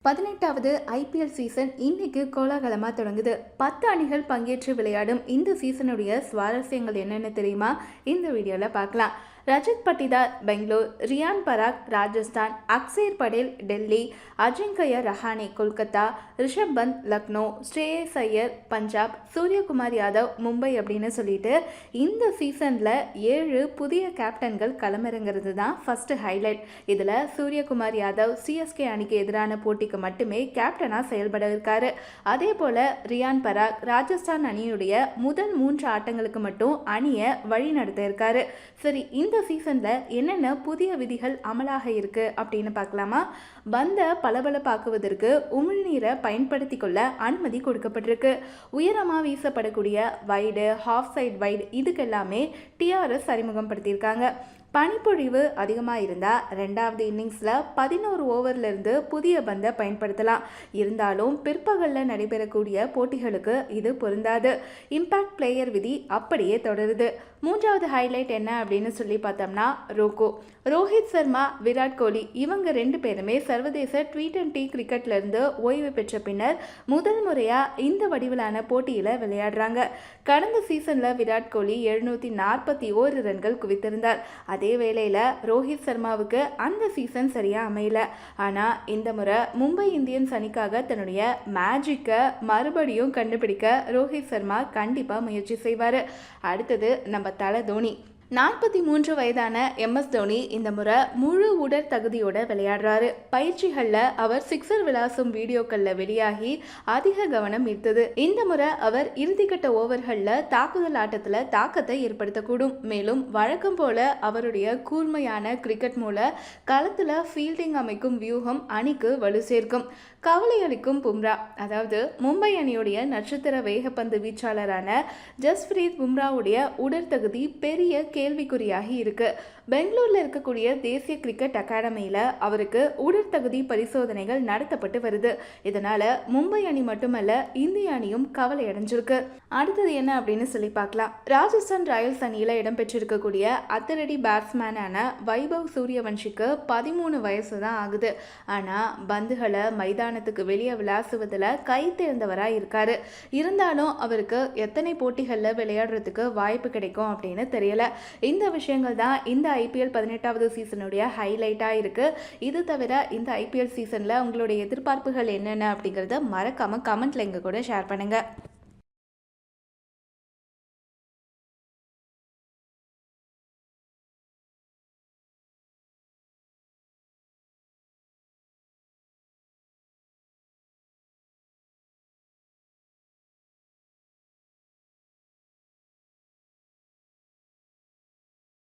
18வது IPL season இன்னைக்கு கோலாகலமாக தொடங்குது. 10 அணிகள் பங்கேற்று விளையாடும் இந்த சீசனுடைய சுவாரஸ்யங்கள் என்னென்னு தெரியுமா? இந்த வீடியோவில் பார்க்கலாம். ரஜத் பட்டிதார் பெங்களூர், ரியான் பராக் ராஜஸ்தான், அக்சர் படேல் டெல்லி, அஜிங்கயா ரஹானே கொல்கத்தா, ரிஷப் பந்த் லக்னோ, ஸ்ரேயஸ் ஐயர் பஞ்சாப், சூரியகுமார் யாதவ் மும்பை அப்படின்னு சொல்லிட்டு இந்த சீசனில் 7 புதிய கேப்டன்கள் களமிறங்கிறது தான் ஃபர்ஸ்ட் ஹைலைட். இதில் சூரியகுமார் யாதவ் சிஎஸ்கே அணிக்கு எதிரான போட்டிக்கு மட்டுமே கேப்டனாக செயல்பட இருக்காரு. அதே போல் ரியான் பராக் ராஜஸ்தான் அணியுடைய முதல் 3 ஆட்டங்களுக்கு மட்டும் அணியை வழி நடத்த இருக்காரு. சரி, இந்த சீசனில் என்னென்ன புதிய விதிகள் அமலாக இருக்கு அப்படின்னு பார்க்கலாமா? பந்தை பளபளப்பாக்குவதற்கு உமிழ்நீரை பயன்படுத்தி கொள்ள அனுமதி கொடுக்கப்பட்டிருக்கு. உயரமாக வீசப்படக்கூடிய வைடு, ஹாஃப் சைட் வைடு இதுக்கெல்லாமே டிஆர்எஸ் அறிமுகப்படுத்தியிருக்காங்க. பனிப்பொழிவு அதிகமாக இருந்தால் 2வது இன்னிங்ஸில் 11 ஓவர்லேருந்து புதிய பந்தை பயன்படுத்தலாம். இருந்தாலும் பிற்பகலில் நடைபெறக்கூடிய போட்டிகளுக்கு இது பொருந்தாது. இம்பேக்ட் பிளேயர் விதி அப்படியே தொடருது. 3வது ஹைலைட் என்ன அப்படின்னு சொல்லி பார்த்தோம்னா ரோஹித் சர்மா, விராட் கோலி இவங்க 2 பேருமே சர்வதேச T20 கிரிக்கெட்லேருந்து ஓய்வு பெற்ற பின்னர் முதல் முறையாக இந்த வடிவிலான போட்டியில் விளையாடுறாங்க. கடந்த சீசனில் விராட் கோலி 741 ரன்கள் குவித்திருந்தார். அதே வேளையில் ரோஹித் சர்மாவுக்கு அந்த சீசன் சரியாக அமையல. ஆனால் இந்த முறை மும்பை இந்தியன்ஸ் அணிக்காக தன்னுடைய மேஜிக்கை மறுபடியும் கண்டுபிடிக்க ரோஹித் சர்மா கண்டிப்பாக முயற்சி செய்வார். அடுத்தது நம்ம தல தோனி. 43 வயதான எம்எஸ் தோனி இந்த முறை முழு உடற் தகுதியோட விளையாடுறாரு. பயிற்சிகளில் அவர் சிக்ஸர் விளாசும் வீடியோக்களில் வெளியாகி அதிக கவனம் ஈர்த்தது. இந்த முறை அவர் இறுதிக்கட்ட ஓவர்களில் தாக்குதல் ஆட்டத்தில் தாக்கத்தை ஏற்படுத்தக்கூடும். மேலும் வழக்கம் போல அவருடைய கூர்மையான கிரிக்கெட் மூலம் களத்தில் ஃபீல்டிங் அமைக்கும் வியூகம் அணிக்கு வலு சேர்க்கும். கவலை அளிக்கும் பும்ரா, அதாவது மும்பை அணியுடைய நட்சத்திர வேகப்பந்து வீச்சாளரான ஜஸ்பிரீத் பும்ராவுடைய உடற்தகுதி பெரிய கேள்விக்குறியாகி இருக்கு. பெங்களூரில் இருக்கக்கூடிய தேசிய கிரிக்கெட் அகாடமியில் அவருக்கு உடற்தகுதி பரிசோதனைகள் நடத்தப்பட்டு வருது. இதனால மும்பை அணி மட்டுமல்ல இந்திய அணியும் கவலை அடைஞ்சிருக்கு. அடுத்தது என்ன அப்படின்னு சொல்லி பார்க்கலாம். ராஜஸ்தான் ராயல்ஸ் அணியில் இடம்பெற்றிருக்கக்கூடிய அத்தரடி பேட்ஸ்மேனான வைபவ் சூரியவன்ஷிக்கு 13 வயசு தான் ஆகுது. ஆனால் பந்துகளை மைதானத்துக்கு வெளியே விளாசுவதில் கை தேர்ந்தவராக இருக்காரு. இருந்தாலும் அவருக்கு எத்தனை போட்டிகளில் விளையாடுறதுக்கு வாய்ப்பு கிடைக்கும் அப்படின்னு தெரியல. இந்த விஷயங்கள் தான் இந்த ஐபிஎல் 18வது சீசனுடைய ஹைலைட்டாக இருக்குது. இது தவிர இந்த ஐபிஎல் சீசனில் உங்களுடைய எதிர்பார்ப்புகள் என்னென்ன அப்படிங்கிறத மறக்காமல் கமெண்ட்ல எங்க கூட ஷேர் பண்ணுங்கள்.